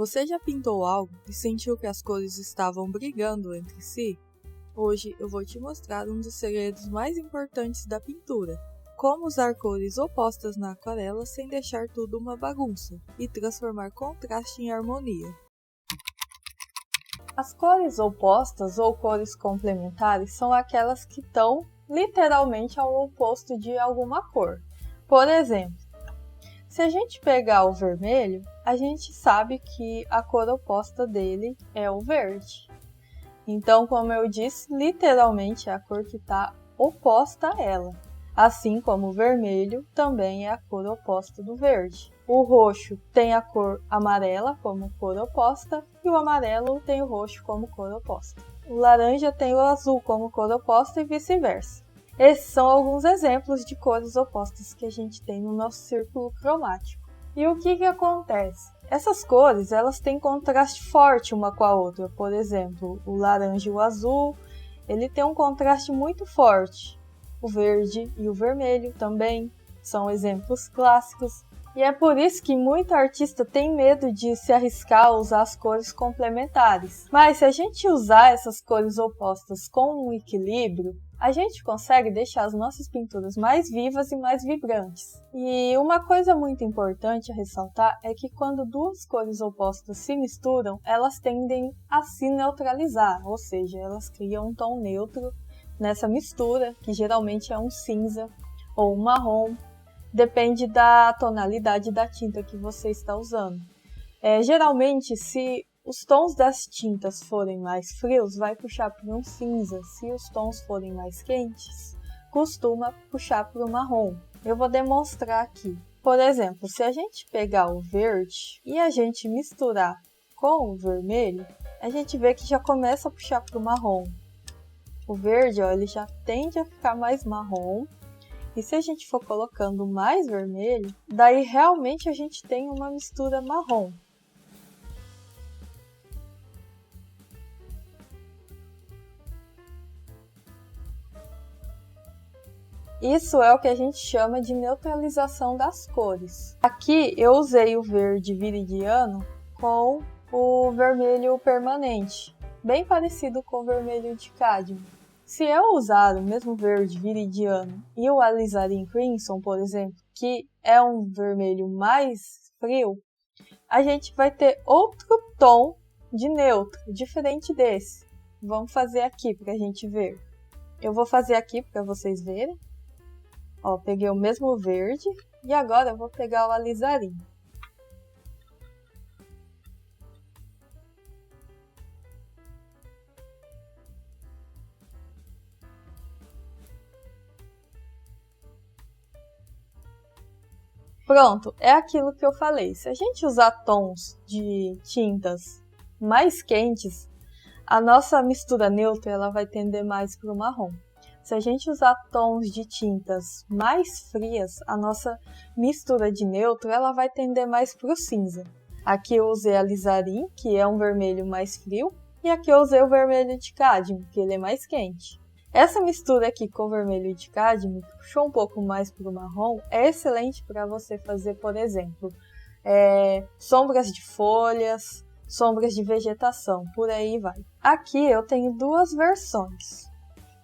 Você já pintou algo e sentiu que as cores estavam brigando entre si? Hoje eu vou te mostrar um dos segredos mais importantes da pintura. Como usar cores opostas na aquarela sem deixar tudo uma bagunça e transformar contraste em harmonia. As cores opostas ou cores complementares são aquelas que estão literalmente ao oposto de alguma cor. Por exemplo, se a gente pegar o vermelho, a gente sabe que a cor oposta dele é o verde. Então, como eu disse, literalmente é a cor que está oposta a ela. Assim como o vermelho também é a cor oposta do verde. O roxo tem a cor amarela como cor oposta e o amarelo tem o roxo como cor oposta. O laranja tem o azul como cor oposta e vice-versa. Esses são alguns exemplos de cores opostas que a gente tem no nosso círculo cromático. E o que acontece? Essas cores elas têm contraste forte uma com a outra. Por exemplo, o laranja e o azul, ele tem um contraste muito forte. O verde e o vermelho também são exemplos clássicos. E é por isso que muito artista tem medo de se arriscar a usar as cores complementares. Mas se a gente usar essas cores opostas com um equilíbrio, a gente consegue deixar as nossas pinturas mais vivas e mais vibrantes. E uma coisa muito importante a ressaltar é que quando duas cores opostas se misturam, elas tendem a se neutralizar, ou seja, elas criam um tom neutro nessa mistura, que geralmente é um cinza ou um marrom. Depende da tonalidade da tinta que você está usando. Geralmente, se os tons das tintas forem mais frios, vai puxar para um cinza. Se os tons forem mais quentes, costuma puxar para o marrom. Eu vou demonstrar aqui. Por exemplo, se a gente pegar o verde e a gente misturar com o vermelho, a gente vê que já começa a puxar para o marrom. O verde, ó, ele já tende a ficar mais marrom. E se a gente for colocando mais vermelho, daí realmente a gente tem uma mistura marrom. Isso é o que a gente chama de neutralização das cores. Aqui eu usei o verde viridiano com o vermelho permanente, bem parecido com o vermelho de cádmio. Se eu usar o mesmo verde viridiano e o alizarin crimson, por exemplo, que é um vermelho mais frio, a gente vai ter outro tom de neutro, diferente desse. Vamos fazer aqui para a gente ver. Eu vou fazer aqui para vocês verem. Ó, peguei o mesmo verde e agora eu vou pegar o alizarin. Pronto, é aquilo que eu falei. Se a gente usar tons de tintas mais quentes, a nossa mistura neutra ela vai tender mais para o marrom. Se a gente usar tons de tintas mais frias, a nossa mistura de neutro ela vai tender mais para o cinza. Aqui eu usei alizarin, que é um vermelho mais frio, e aqui eu usei o vermelho de cádmio, que ele é mais quente. Essa mistura aqui com o vermelho de cádmio, que puxou um pouco mais para o marrom, é excelente para você fazer, por exemplo, sombras de folhas, sombras de vegetação, por aí vai. Aqui eu tenho duas versões.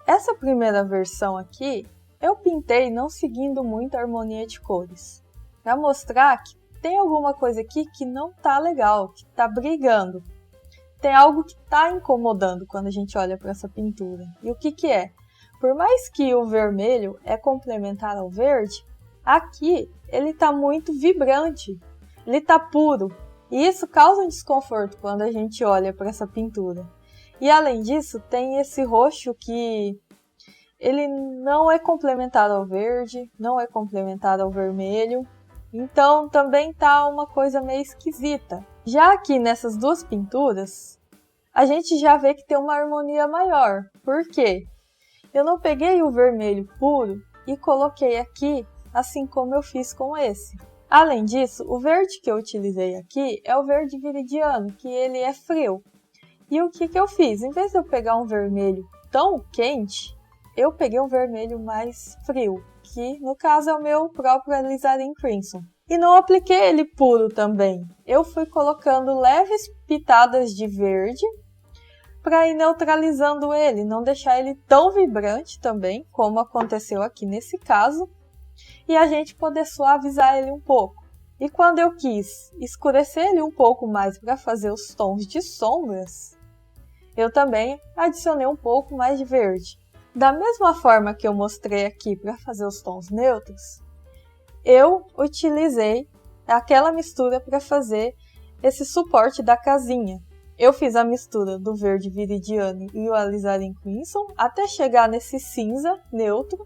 Essa primeira versão aqui, eu pintei não seguindo muito a harmonia de cores, para mostrar que tem alguma coisa aqui que não tá legal, que tá brigando. Tem algo que está incomodando quando a gente olha para essa pintura. E o que é? Por mais que o vermelho é complementar ao verde, aqui ele está muito vibrante, ele está puro. E isso causa um desconforto quando a gente olha para essa pintura. E além disso, tem esse roxo que ele não é complementar ao verde, não é complementar ao vermelho. Então também tá uma coisa meio esquisita. Já aqui nessas duas pinturas, a gente já vê que tem uma harmonia maior. Por quê? Eu não peguei o vermelho puro e coloquei aqui, assim como eu fiz com esse. Além disso, o verde que eu utilizei aqui é o verde viridiano, que ele é frio. E o que eu fiz? Em vez de eu pegar um vermelho tão quente, eu peguei um vermelho mais frio, que no caso é o meu próprio alizarin crimson. E não apliquei ele puro também. Eu fui colocando leves pitadas de verde para ir neutralizando ele, não deixar ele tão vibrante também, como aconteceu aqui nesse caso, e a gente poder suavizar ele um pouco. E quando eu quis escurecer ele um pouco mais para fazer os tons de sombras, eu também adicionei um pouco mais de verde. Da mesma forma que eu mostrei aqui para fazer os tons neutros, eu utilizei aquela mistura para fazer esse suporte da casinha. Eu fiz a mistura do verde viridiano e o alizarin crimson até chegar nesse cinza neutro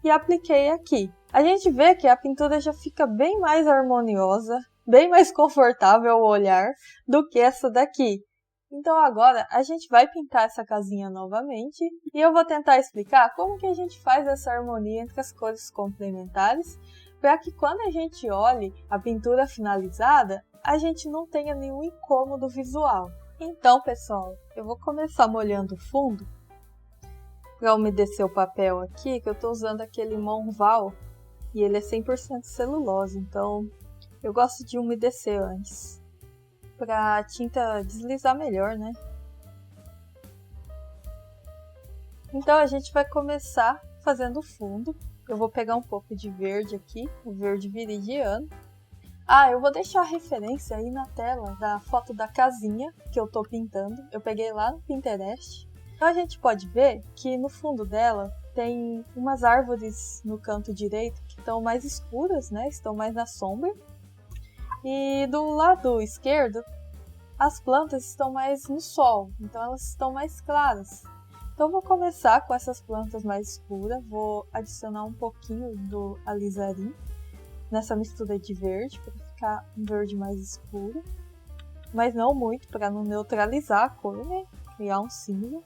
e apliquei aqui. A gente vê que a pintura já fica bem mais harmoniosa, bem mais confortável ao olhar do que essa daqui. Então agora a gente vai pintar essa casinha novamente e eu vou tentar explicar como que a gente faz essa harmonia entre as cores complementares para que quando a gente olhe a pintura finalizada, a gente não tenha nenhum incômodo visual. Então, pessoal, eu vou começar molhando o fundo para umedecer o papel aqui, que eu estou usando aquele Monval e ele é 100% celulose, então eu gosto de umedecer antes para a tinta deslizar melhor, né? Então a gente vai começar fazendo o fundo. Eu vou pegar um pouco de verde aqui, o verde viridiano. Eu vou deixar a referência aí na tela da foto da casinha que eu tô pintando. Eu peguei lá no Pinterest. Então a gente pode ver que no fundo dela tem umas árvores no canto direito que estão mais escuras, né? Estão mais na sombra. E do lado esquerdo, as plantas estão mais no sol, então elas estão mais claras. Então vou começar com essas plantas mais escuras, vou adicionar um pouquinho do alizarin nessa mistura de verde, para ficar um verde mais escuro, mas não muito, para não neutralizar a cor, né? Criar um cinza.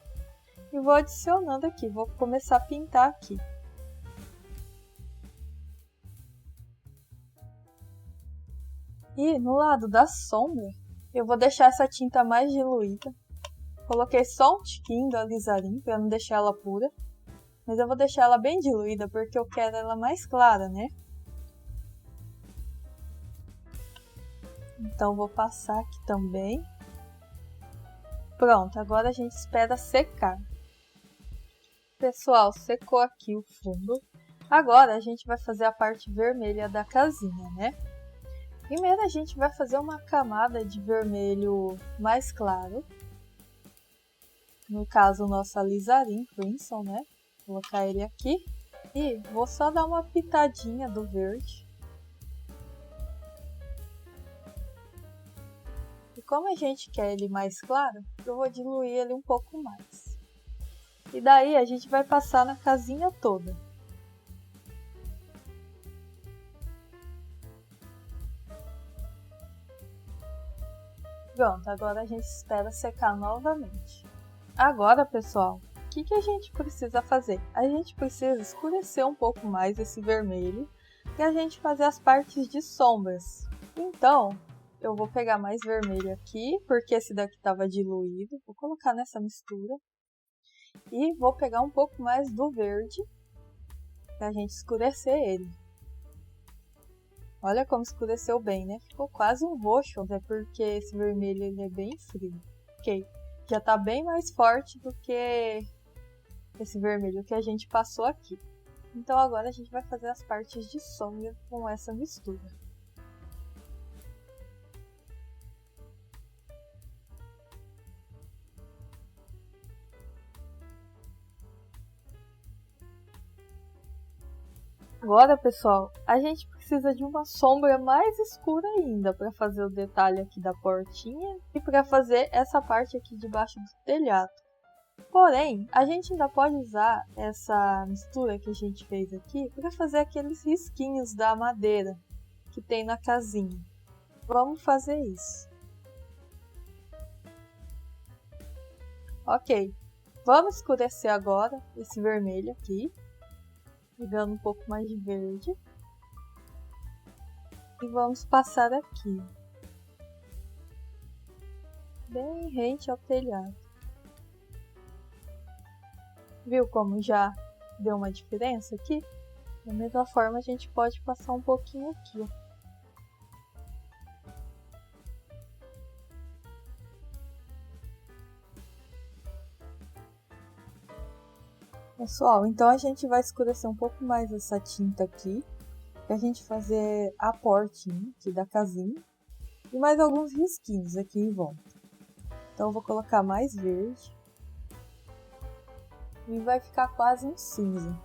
E vou adicionando aqui, vou começar a pintar aqui. E no lado da sombra, eu vou deixar essa tinta mais diluída. Coloquei só um tiquinho do alizarin para não deixar ela pura, mas eu vou deixar ela bem diluída porque eu quero ela mais clara, né? Então vou passar aqui também. Pronto, agora a gente espera secar. Pessoal, secou aqui o fundo. Agora a gente vai fazer a parte vermelha da casinha, né? Primeiro a gente vai fazer uma camada de vermelho mais claro. No caso o nosso alizarin crimson, né? Vou colocar ele aqui. E vou só dar uma pitadinha do verde. E como a gente quer ele mais claro, eu vou diluir ele um pouco mais. E daí a gente vai passar na casinha toda. Pronto, agora a gente espera secar novamente. Agora, pessoal, o que a gente precisa fazer? A gente precisa escurecer um pouco mais esse vermelho e a gente fazer as partes de sombras. Então, eu vou pegar mais vermelho aqui, porque esse daqui estava diluído. Vou colocar nessa mistura. E vou pegar um pouco mais do verde para a gente escurecer ele. Olha como escureceu bem, né? Ficou quase um roxo, até porque esse vermelho ele é bem frio. Ok, já tá bem mais forte do que esse vermelho que a gente passou aqui. Então agora a gente vai fazer as partes de sombra com essa mistura. Agora, pessoal, a gente precisa de uma sombra mais escura ainda para fazer o detalhe aqui da portinha e para fazer essa parte aqui debaixo do telhado. Porém, a gente ainda pode usar essa mistura que a gente fez aqui para fazer aqueles risquinhos da madeira que tem na casinha. Vamos fazer isso. Ok, vamos escurecer agora esse vermelho aqui. Pegando um pouco mais de verde. E vamos passar aqui. Bem rente ao telhado. Viu como já deu uma diferença aqui? Da mesma forma a gente pode passar um pouquinho aqui, ó. Pessoal, então a gente vai escurecer um pouco mais essa tinta aqui, pra gente fazer a portinha aqui da casinha e mais alguns risquinhos aqui em volta. Então eu vou colocar mais verde e vai ficar quase um cinza.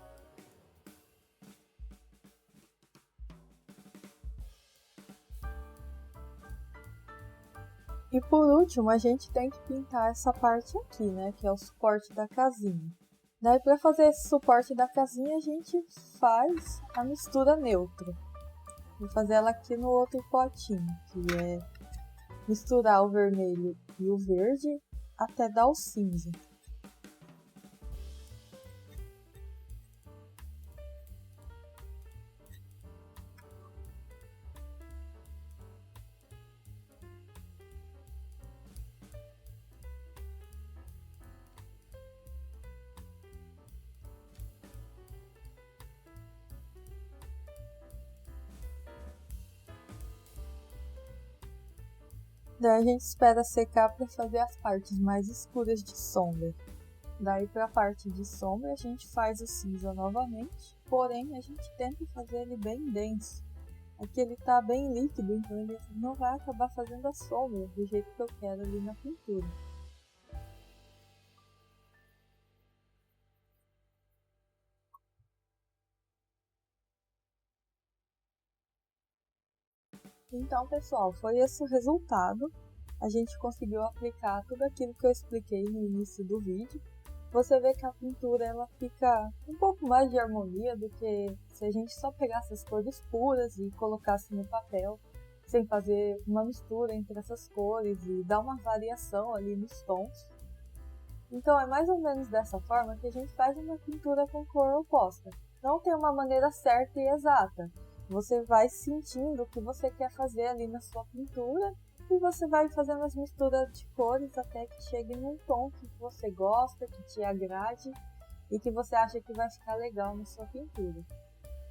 E por último, a gente tem que pintar essa parte aqui, né, que é o suporte da casinha. Daí, para fazer esse suporte da casinha, a gente faz a mistura neutra. Vou fazer ela aqui no outro potinho, que é misturar o vermelho e o verde até dar o cinza. Daí a gente espera secar para fazer as partes mais escuras de sombra. Daí para a parte de sombra a gente faz o cinza novamente, porém a gente tenta fazer ele bem denso. Aqui ele está bem líquido, então ele não vai acabar fazendo a sombra do jeito que eu quero ali na pintura. Então, pessoal, foi esse o resultado. A gente conseguiu aplicar tudo aquilo que eu expliquei no início do vídeo. Você vê que a pintura ela fica um pouco mais de harmonia do que se a gente só pegasse as cores puras e colocasse no papel, sem fazer uma mistura entre essas cores e dar uma variação ali nos tons. Então é mais ou menos dessa forma que a gente faz uma pintura com cor oposta. Não tem uma maneira certa e exata. Você vai sentindo o que você quer fazer ali na sua pintura e você vai fazendo as misturas de cores até que chegue num tom que você gosta, que te agrade e que você acha que vai ficar legal na sua pintura.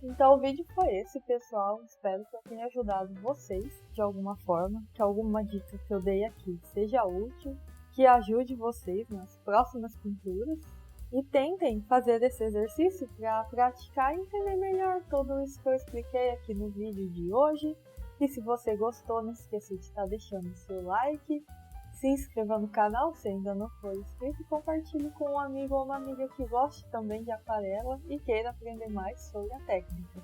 Então o vídeo foi esse, pessoal. Espero que eu tenha ajudado vocês de alguma forma, que alguma dica que eu dei aqui seja útil, que ajude vocês nas próximas pinturas. E tentem fazer esse exercício para praticar e entender melhor tudo isso que eu expliquei aqui no vídeo de hoje. E se você gostou, não esqueça de estar deixando o seu like, se inscreva no canal se ainda não for inscrito e compartilhe com um amigo ou uma amiga que goste também de aquarela e queira aprender mais sobre a técnica.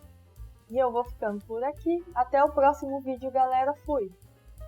E eu vou ficando por aqui. Até o próximo vídeo, galera. Fui!